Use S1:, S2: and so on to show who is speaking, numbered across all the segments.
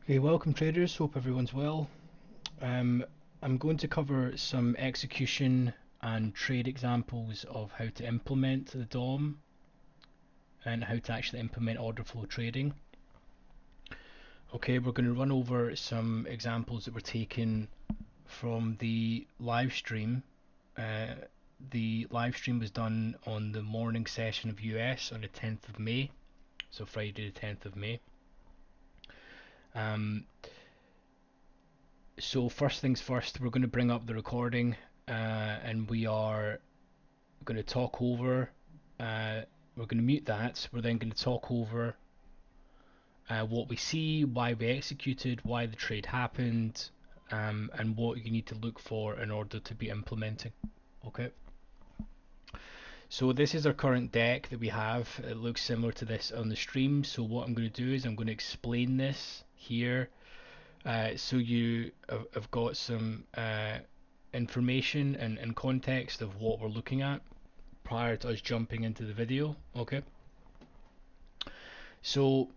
S1: Okay, welcome traders. Hope everyone's well. Um, I'm going to cover some execution and trade examples of how to implement the DOM and how to actually implement order flow trading. Okay, we're going to run over some examples that were taken from the live stream. Uh, the live stream was done on the morning session of US on the 10th of May, so Friday the 10th of May. Um, So first things first, we're going to bring up the recording and we are going to talk over. We're going to mute that. We're then going to talk over what we see, why we executed, why the trade happened, and what you need to look for in order to be implementing. Okay. So this is our current deck that we have. It looks similar to this on the stream. So what I'm going to do is I'm going to explain this here. So you have got some information and context of what we're looking at prior to us jumping into the video. Okay. So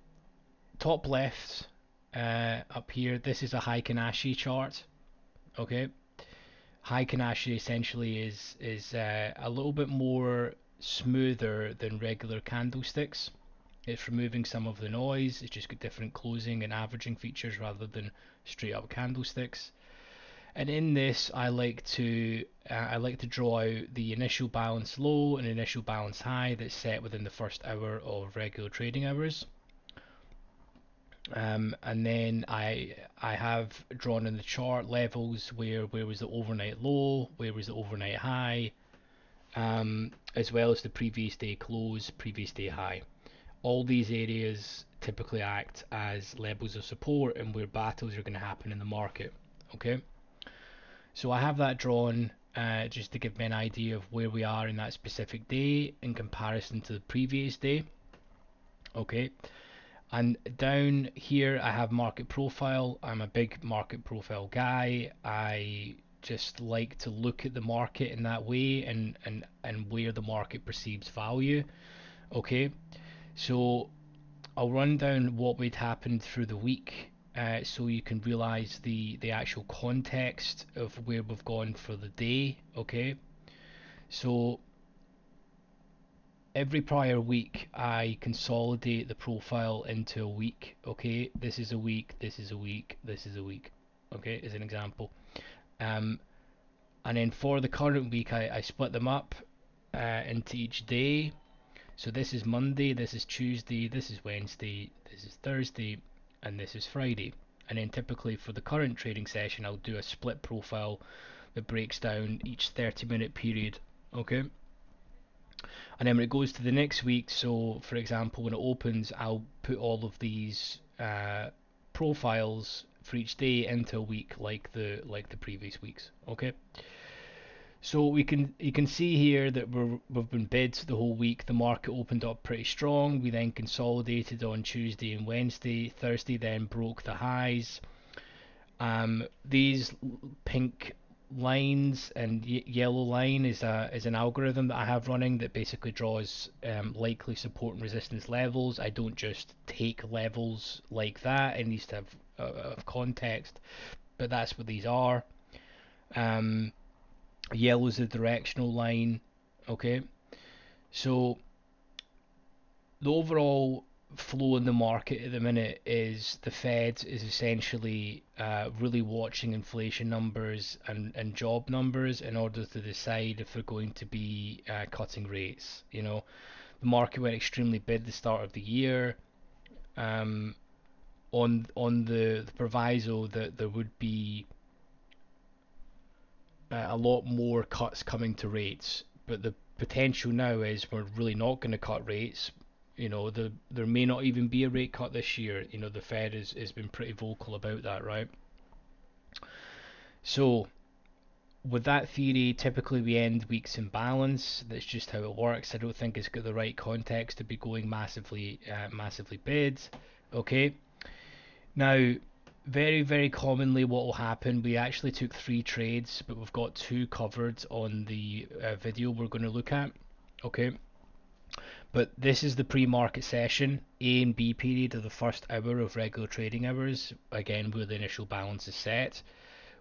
S1: top left up here, this is a Heikin-Ashi chart. Okay. Heikin-Ashi essentially is a little bit more smoother than regular candlesticks. It's removing some of the noise. It's just got different closing and averaging features rather than straight up candlesticks. And in this, I like to draw out the initial balance low and initial balance high that's set within the first hour of regular trading hours. And then I have drawn in the chart levels where was the overnight low, where was the overnight high, as well as the previous day close, previous day high. All these areas typically act as levels of support and where battles are going to happen in the market. Okay. So I have that drawn just to give me an idea of where we are in that specific day in comparison to the previous day. Okay, and down here I have market profile. I'm a big market profile guy. I just like to look at the market in that way and where the market perceives value. Okay, so I'll run down what would happen through the week so you can realize the actual context of where we've gone for the day. Okay, so every prior week I consolidate the profile into a week. Okay, this is a week, this is a week, this is a week. Okay, as an example. Um, and then for the current week, I split them up into each day. So this is Monday, this is Tuesday, this is Wednesday, this is Thursday, and this is Friday. And then typically for the current trading session, I'll do a split profile that breaks down each 30-minute period. Okay. And then when it goes to the next week, so for example, when it opens, I'll put all of these profiles for each day into a week like the previous weeks. Okay. So you can see here that we've been bid the whole week. The market opened up pretty strong. We then consolidated on Tuesday and Wednesday. Thursday then broke the highs. These pink lines and yellow line is an algorithm that I have running that basically draws likely support and resistance levels. I don't just take levels like that. It needs to have context, but that's what these are. Um, Yellow is the directional line. Okay, so the overall flow in the market at the minute is the Fed is essentially really watching inflation numbers and job numbers in order to decide if they're going to be cutting rates. You know, the market went extremely bid at the start of the year um, on the proviso that there would be a lot more cuts coming to rates, but the potential now is we're really not going to cut rates. You know, there may not even be a rate cut this year. You know, the Fed has been pretty vocal about that, right? So with that theory, typically we end weeks in balance. That's just how it works. I don't think it's got the right context to be going massively bid. Okay. Now, very commonly what will happen, we actually took 3 trades, but we've got 2 covered on the video we're going to look at. Okay. But this is the pre-market session. A and B period are the first hour of regular trading hours, again where the initial balance is set.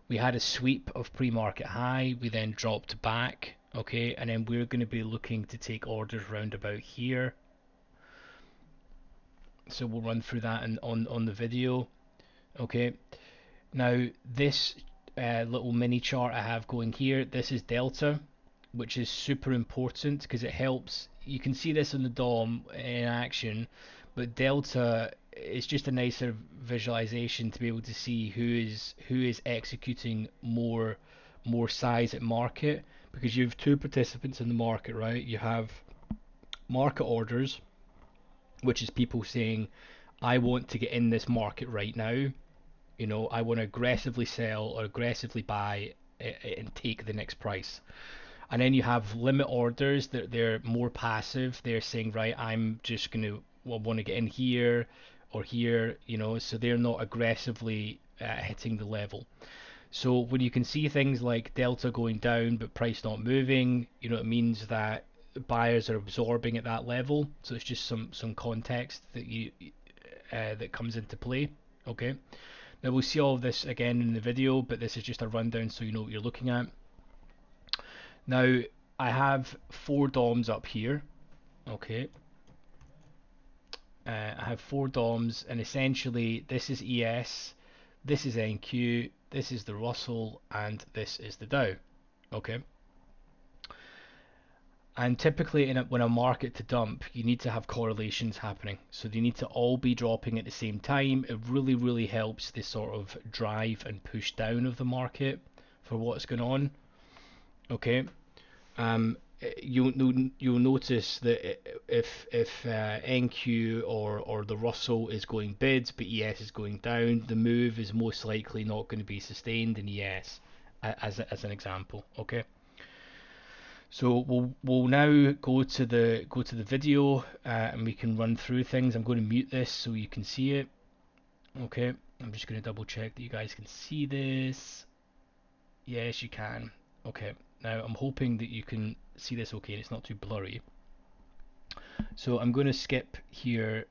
S1: We had a sweep of pre-market high, we then dropped back, okay, and then we're going to be looking to take orders round about here. So we'll run through that on the video, okay. Now this little mini chart I have going here, this is delta, which is super important because it helps. You can see this on the DOM in action, but delta is just a nicer visualization to be able to see who is executing more size at market, because you have two participants in the market, right? You have market orders, which is people saying, I want to get in this market right now. You know, I want to aggressively sell or aggressively buy and take the next price. And then you have limit orders that they're more passive. They're saying, right, I'm just going to want to get in here or here, you know, so they're not aggressively hitting the level. So when you can see things like delta going down but price not moving, you know, it means that buyers are absorbing at that level. So it's just some context that that comes into play. Okay. Now we'll see all of this again in the video, but this is just a rundown so you know what you're looking at. Now I have 4 DOMs up here. Okay. I have 4 DOMs, and essentially this is ES, this is NQ, this is the Russell, and this is the Dow. Okay. And typically when a market to dump, you need to have correlations happening. So they need to all be dropping at the same time. It really helps this sort of drive and push down of the market for what's going on. Okay. You'll notice that if NQ or the Russell is going bid but ES is going down, the move is most likely not going to be sustained in ES, as an example. Okay. So we'll now go to the video and we can run through things. I'm going to mute this so you can see it. Okay. I'm just going to double check that you guys can see this. Yes, you can. Okay. Now I'm hoping that you can see this okay and it's not too blurry. So I'm going to skip here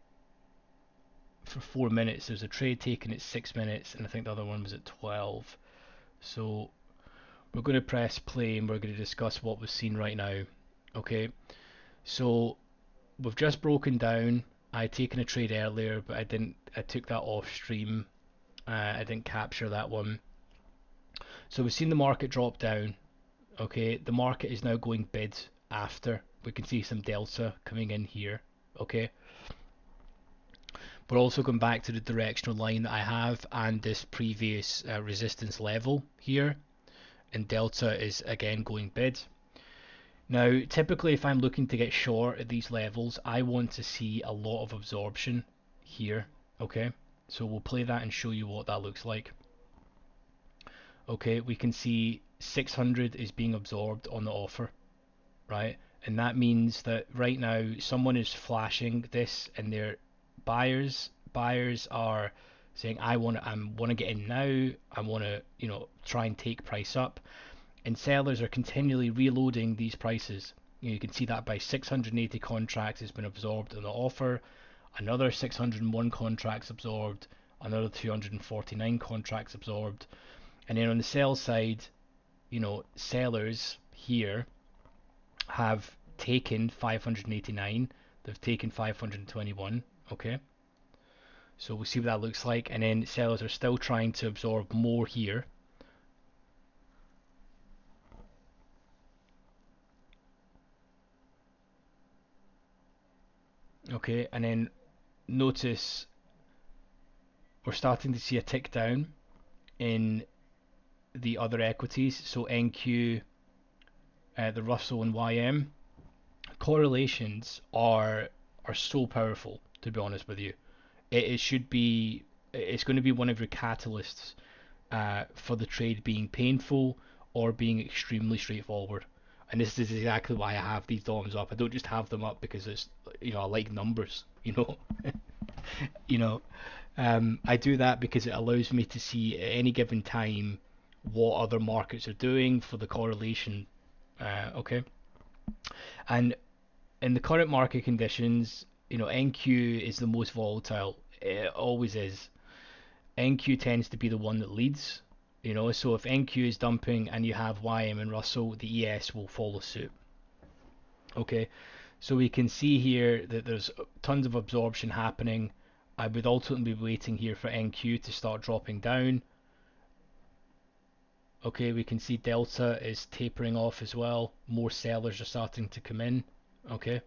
S1: for 4 minutes. There's a trade taken at 6 minutes and I think the other one was at 12. So we're going to press play and we're going to discuss what was seen right now. Okay, so we've just broken down. I had taken a trade earlier, but I took that off stream. I didn't capture that one. So we've seen the market drop down. Okay, the market is now going bid after. We can see some delta coming in here. Okay, we're also going back to the directional line that I have and this previous resistance level here, and delta is again going bid. Now typically if I'm looking to get short at these levels, I want to see a lot of absorption here. Okay, so we'll play that and show you what that looks like. Okay, we can see 600 is being absorbed on the offer, right? And that means that right now someone is flashing this and their buyers are saying I want to get in now, I want to, you know, try and take price up, and sellers are continually reloading these prices. You can see that by 680 contracts has been absorbed on the offer, another 601 contracts absorbed, another 249 contracts absorbed, and then on the sell side, you know, sellers here have taken 589, they've taken 521. Okay, so we'll see what that looks like, and then sellers are still trying to absorb more here. Okay, and then notice we're starting to see a tick down in the other equities, so NQ, the Russell and YM. Correlations are so powerful, to be honest with you. It's going to be one of your catalysts for the trade being painful or being extremely straightforward. And this is exactly why I have these DOMs up. I don't just have them up because it's, you know, I like numbers, you know. You know, I do that because it allows me to see at any given time what other markets are doing for the correlation. Okay, and in the current market conditions, NQ is the most volatile. It always is. NQ tends to be the one that leads. So if NQ is dumping and you have YM and Russell, the ES will follow suit. Okay, so we can see here that there's tons of absorption happening. I would ultimately be waiting here for NQ to start dropping down. Okay, we can see Delta is tapering off as well. More sellers are starting to come in. Okay,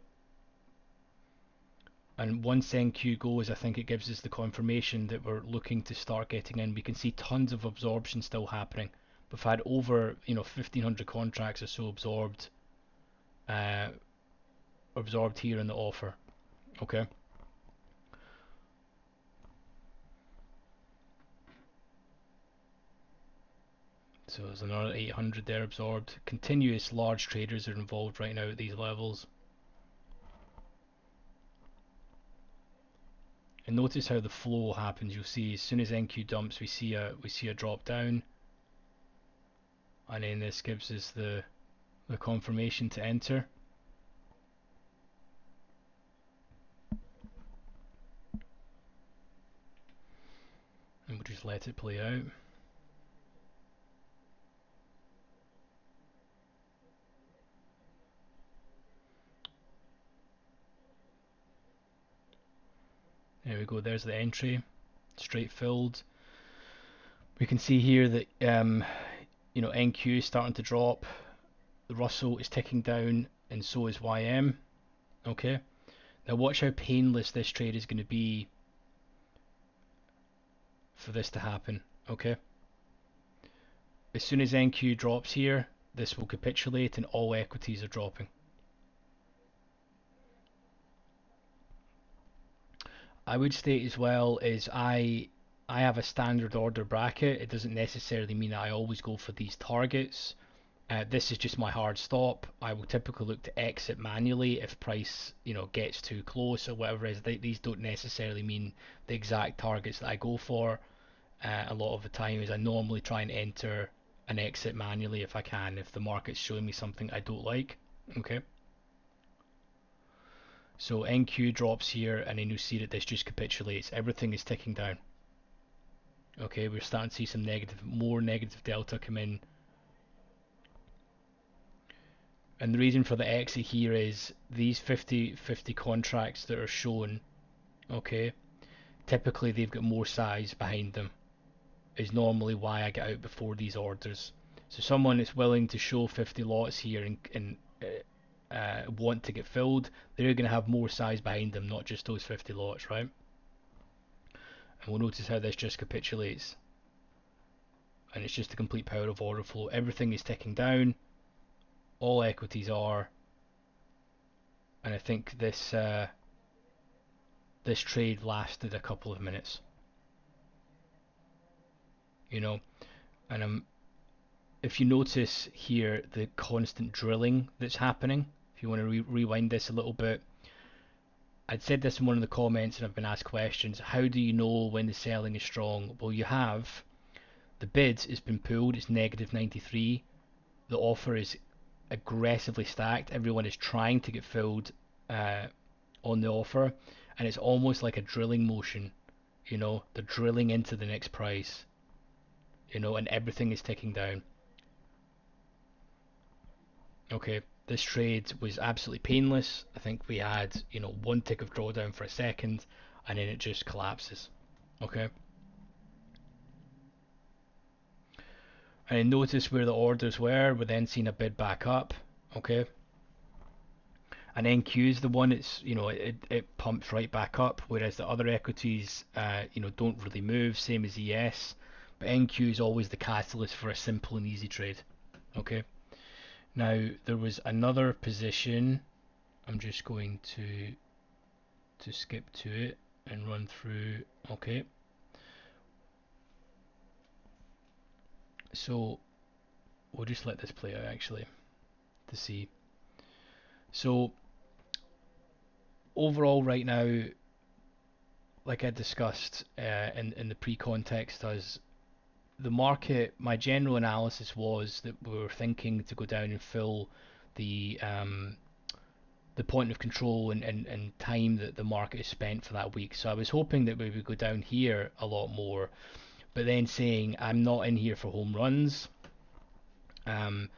S1: and once NQ goes, I think it gives us the confirmation that we're looking to start getting in. We can see tons of absorption still happening. We've had over 1,500 contracts or so absorbed here in the offer. Okay. So there's another 800 there absorbed. Continuous large traders are involved right now at these levels. And notice how the flow happens. You'll see as soon as NQ dumps, we see a drop down, and then this gives us the confirmation to enter. And we'll just let it play out. There we go, there's the entry, straight filled. We can see here that NQ is starting to drop, the Russell is ticking down, and so is YM. Okay, now watch how painless this trade is going to be for this to happen. Okay, as soon as NQ drops here, this will capitulate and all equities are dropping. I would state as well is I have a standard order bracket. It doesn't necessarily mean that I always go for these targets. This is just my hard stop. I will typically look to exit manually if price gets too close or whatever it is. These don't necessarily mean the exact targets that I go for. A lot of the time is I normally try and enter and exit manually if I can, if the market's showing me something I don't like. Okay. So NQ drops here, and then you see that this just capitulates. Everything is ticking down. Okay, we're starting to see some more negative delta come in. And the reason for the exit here is these 50 contracts that are shown, okay, typically they've got more size behind them, is normally why I get out before these orders. So someone is willing to show 50 lots here and want to get filled, they're going to have more size behind them, not just those 50 lots, right? And we'll notice how this just capitulates, and it's just the complete power of order flow. Everything is ticking down, all equities are, and I think this trade lasted a couple of minutes, and if you notice here the constant drilling that's happening, if you want to rewind this a little bit, I'd said this in one of the comments and I've been asked questions, how do you know when the selling is strong? Well, you have the bid has been pulled, it's negative 93, the offer is aggressively stacked, everyone is trying to get filled on the offer, and it's almost like a drilling motion, they're drilling into the next price, and everything is ticking down. Okay, this trade was absolutely painless. I think we had one tick of drawdown for a second, and then it just collapses. Okay, and notice where the orders were. We're then seeing a bid back up. Okay, and NQ is the one it's it pumps right back up, whereas the other equities don't really move, same as ES, but NQ is always the catalyst for a simple and easy trade. Okay, now there was another position, I'm just going to skip to it and run through. Okay, so we'll just let this play out actually to see. So overall right now, like I discussed in the pre-context, as the market, my general analysis was that we were thinking to go down and fill the the point of control and time that the market has spent for that week. So I was hoping that we would go down here a lot more, but then saying I'm not in here for home runs. I'm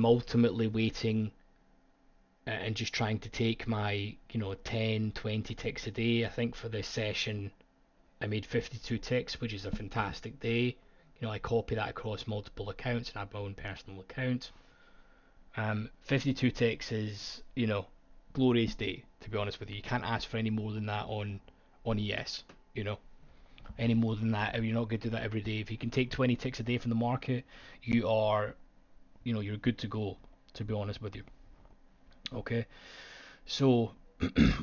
S1: ultimately waiting and just trying to take my 10 20 ticks a day. I think for this session I made 52 ticks, which is a fantastic day. I copy that across multiple accounts and have my own personal account. 52 ticks is, glorious day, to be honest with you. You can't ask for any more than that on ES, any more than that. You're not going to do that every day. If you can take 20 ticks a day from the market, you are, you're good to go, to be honest with you. Okay, so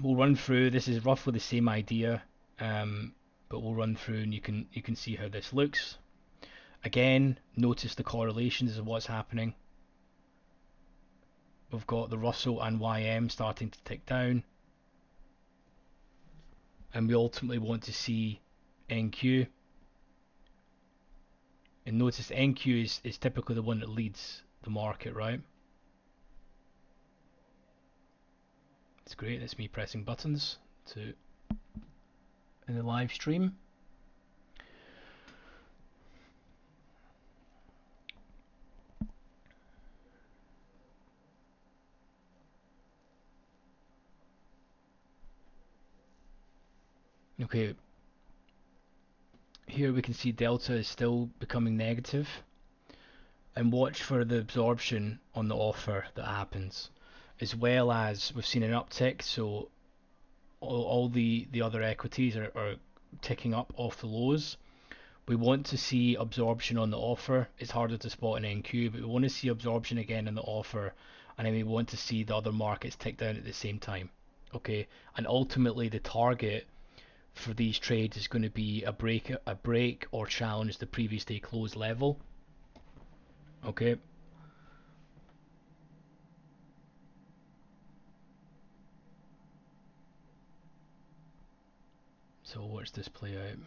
S1: we'll run through. This is roughly the same idea, but we'll run through and you can see how this looks. Again, notice the correlations of what's happening. We've got the Russell and YM starting to tick down, and we ultimately want to see NQ. And notice NQ is typically the one that leads the market, right? It's great. That's me pressing buttons in the live stream. Okay, here we can see delta is still becoming negative, and watch for the absorption on the offer that happens, as well as we've seen an uptick, so all the other equities are ticking up off the lows. We want to see absorption on the offer. It's harder to spot in NQ, but we want to see absorption again in the offer, and then we want to see the other markets tick down at the same time. Okay, and ultimately the target for these trades is going to be a break or challenge the previous day close level. Okay. So watch this play out.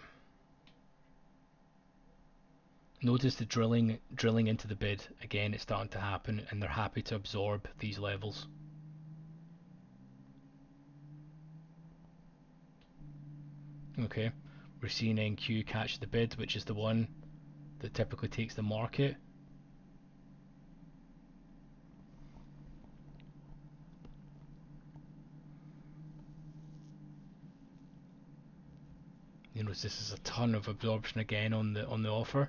S1: Notice the drilling into the bid. Again, it's starting to happen, and they're happy to absorb these levels. Okay, we're seeing NQ catch the bid, which is the one that typically takes the market. You notice this is a ton of absorption again on the offer.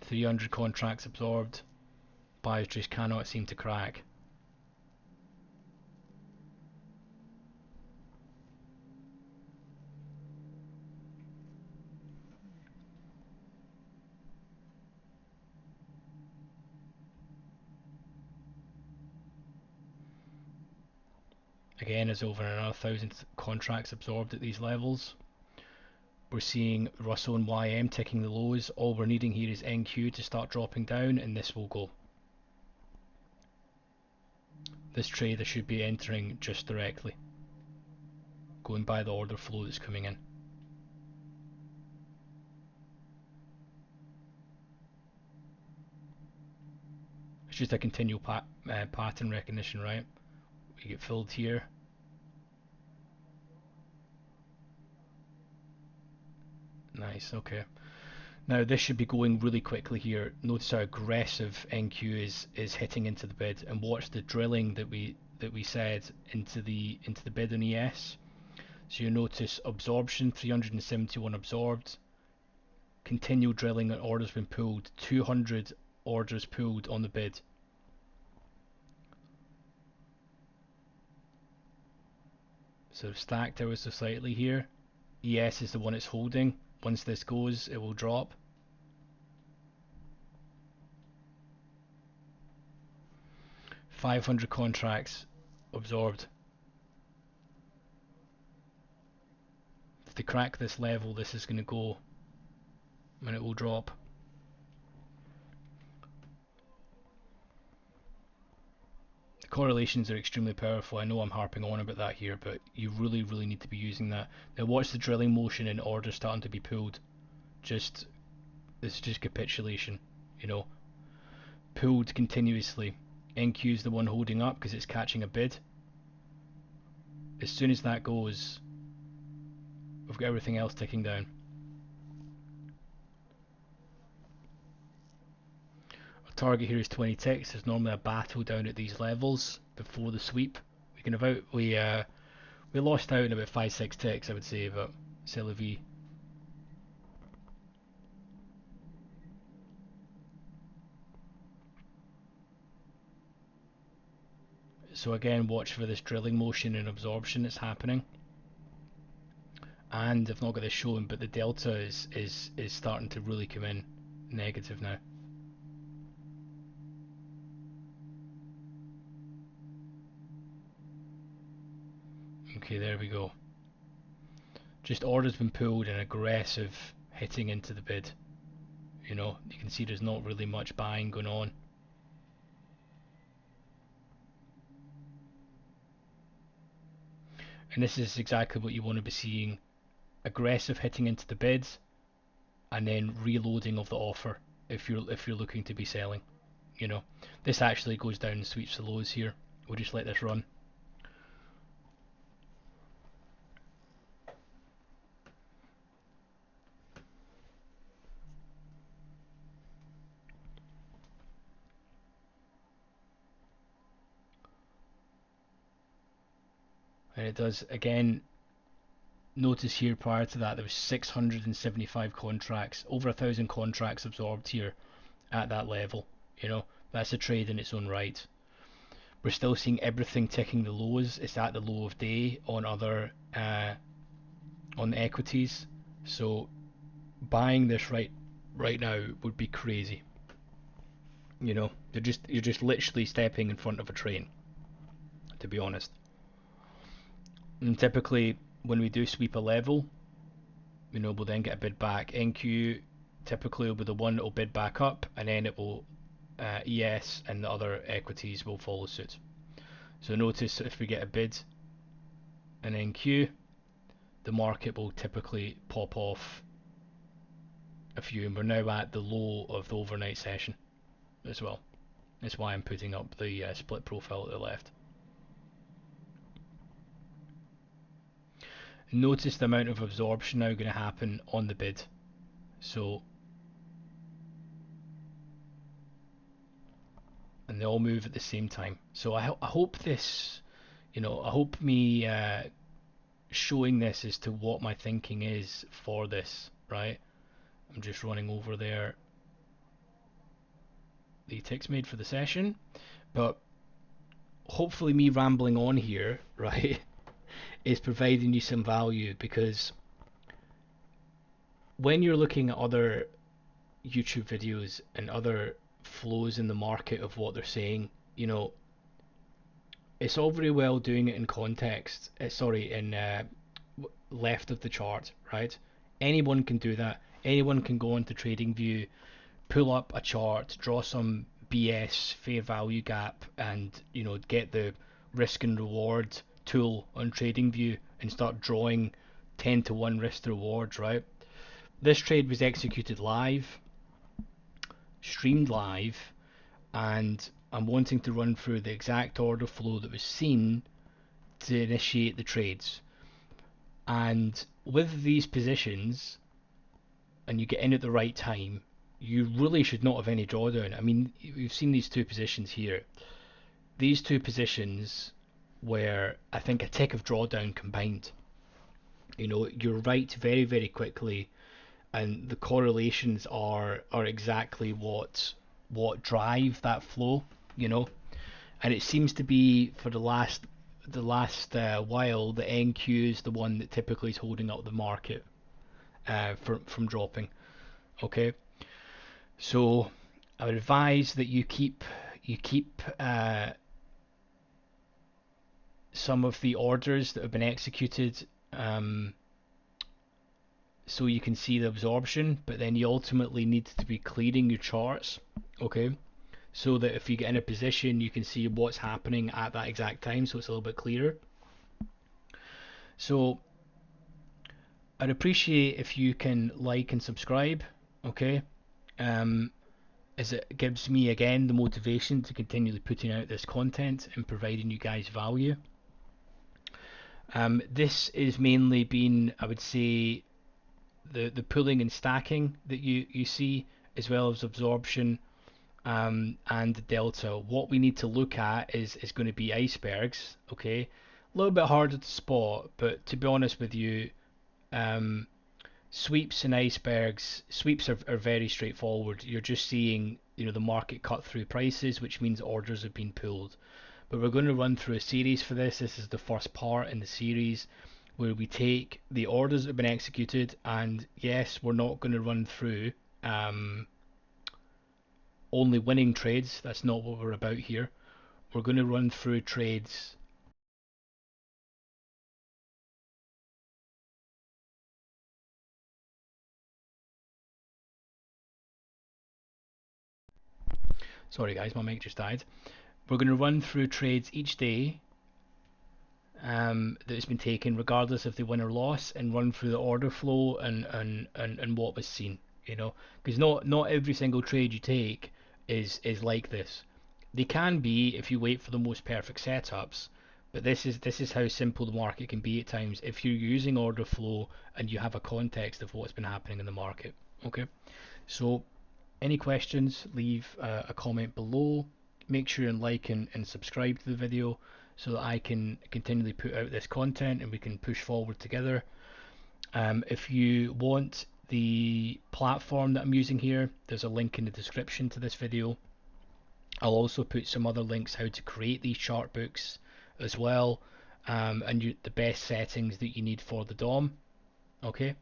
S1: 300 contracts absorbed. Buyers just cannot seem to crack. Again, there's over another 1,000 contracts absorbed at these levels. We're seeing Russell and YM ticking the lows. All we're needing here is NQ to start dropping down, and this will go. This trade I should be entering just directly, going by the order flow that's coming in. It's just a continual pattern recognition, right? We get filled here. Nice, okay. Now this should be going really quickly here. Notice how aggressive NQ is hitting into the bid, and watch the drilling that we said into the bid on ES. So you notice absorption, 371 absorbed. Continual drilling and orders been pulled. 200 orders pulled on the bid. So stacked ever so slightly here. ES is the one it's holding. Once this goes, it will drop. $500 contracts absorbed. If they crack this level, this is going to go and it will drop. The correlations are extremely powerful. I know I'm harping on about that here, but you really need to be using that. Now watch the drilling motion and orders starting to be pulled. This is just capitulation, pulled continuously. NQ is the one holding up because it's catching a bid. As soon as that goes, we've got everything else ticking down. Our target here is 20 ticks. There's normally a battle down at these levels before the sweep. We lost out in about 5-6 ticks, I would say, but c'est la vie. So again, watch for this drilling motion and absorption that's happening. And I've not got this showing, but the delta is starting to really come in negative now. Okay, there we go. Just orders been pulled and aggressive hitting into the bid. You know, you can see there's not really much buying going on. And this is exactly what you want to be seeing. Aggressive hitting into the bids and then reloading of the offer if you're looking to be selling. You know, this actually goes down and sweeps the lows here. We'll just let this run. And it does again. Notice here prior to that there was 675 contracts, over 1,000 contracts absorbed here at that level. You know, that's a trade in its own right. We're still seeing everything ticking the lows. It's at the low of day on other on the equities. So buying this right now would be crazy. You know, you're just literally stepping in front of a train, to be honest. And typically when we do sweep a level, you know, we'll then get a bid back. NQ typically will be the one that will bid back up, and then it will ES and the other equities will follow suit. So notice if we get a bid and NQ, the market will typically pop off a few, and we're now at the low of the overnight session as well. That's why I'm putting up the split profile at the left. Notice the amount of absorption now going to happen on the bid. So, and they all move at the same time. So I hope this, you know, I hope me showing this as to what my thinking is for this, right? I'm just running over there the ticks made for the session, but hopefully me rambling on here, right, is providing you some value, because when you're looking at other YouTube videos and other flows in the market of what they're saying, you know, it's all very well doing it in context, in left of the chart, right? Anyone can do that. Anyone can go into TradingView, pull up a chart, draw some BS fair value gap, and you know, get the risk and reward tool on TradingView and start drawing 10 to 1 risk to rewards, right? This trade was executed live, streamed live, and I'm wanting to run through the exact order flow that was seen to initiate the trades. And with these positions, and you get in at the right time, you really should not have any drawdown. I mean, we've seen these two positions here. These two positions were, I think, a tick of drawdown combined. You know, you're right very, very quickly, and the correlations are exactly what drive that flow. You know, and it seems to be for the last while, the NQ is the one that typically is holding up the market from dropping. Okay, so I would advise that you keep some of the orders that have been executed, so you can see the absorption, but then you ultimately need to be clearing your charts, okay, so that if you get in a position you can see what's happening at that exact time, so it's a little bit clearer. So I'd appreciate if you can like and subscribe, okay, as it gives me again the motivation to continually putting out this content and providing you guys value. This is mainly been, I would say, the pulling and stacking that you see, as well as absorption, and the delta. What we need to look at is going to be icebergs. Okay, a little bit harder to spot, but to be honest with you, um, sweeps and icebergs, sweeps are very straightforward. You're just seeing, the market cut through prices, which means orders have been pulled. But we're going to run through a series for this. This is the first part in the series where we take the orders that have been executed, and yes, we're not going to run through um, only winning trades. That's not what we're about here. We're going to run through trades. Sorry guys, my mic just died. We're going to run through trades each day that has been taken, regardless if they win or loss, and run through the order flow and what was seen. Because not every single trade you take is like this. They can be if you wait for the most perfect setups, but this is how simple the market can be at times if you're using order flow and you have a context of what's been happening in the market. Okay, so any questions, leave a comment below. Make sure and like and subscribe to the video so that I can continually put out this content and we can push forward together. If you want the platform that I'm using here, there's a link in the description to this video. I'll also put some other links how to create these chart books as well, and the best settings that you need for the DOM. Okay,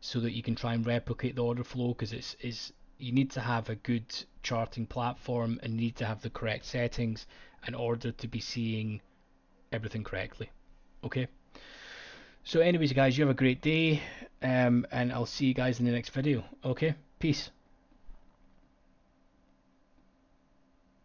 S1: so that you can try and replicate the order flow, because it's you need to have a good charting platform and you need to have the correct settings in order to be seeing everything correctly. Okay, so anyways guys, you have a great day, and I'll see you guys in the next video. Okay, peace.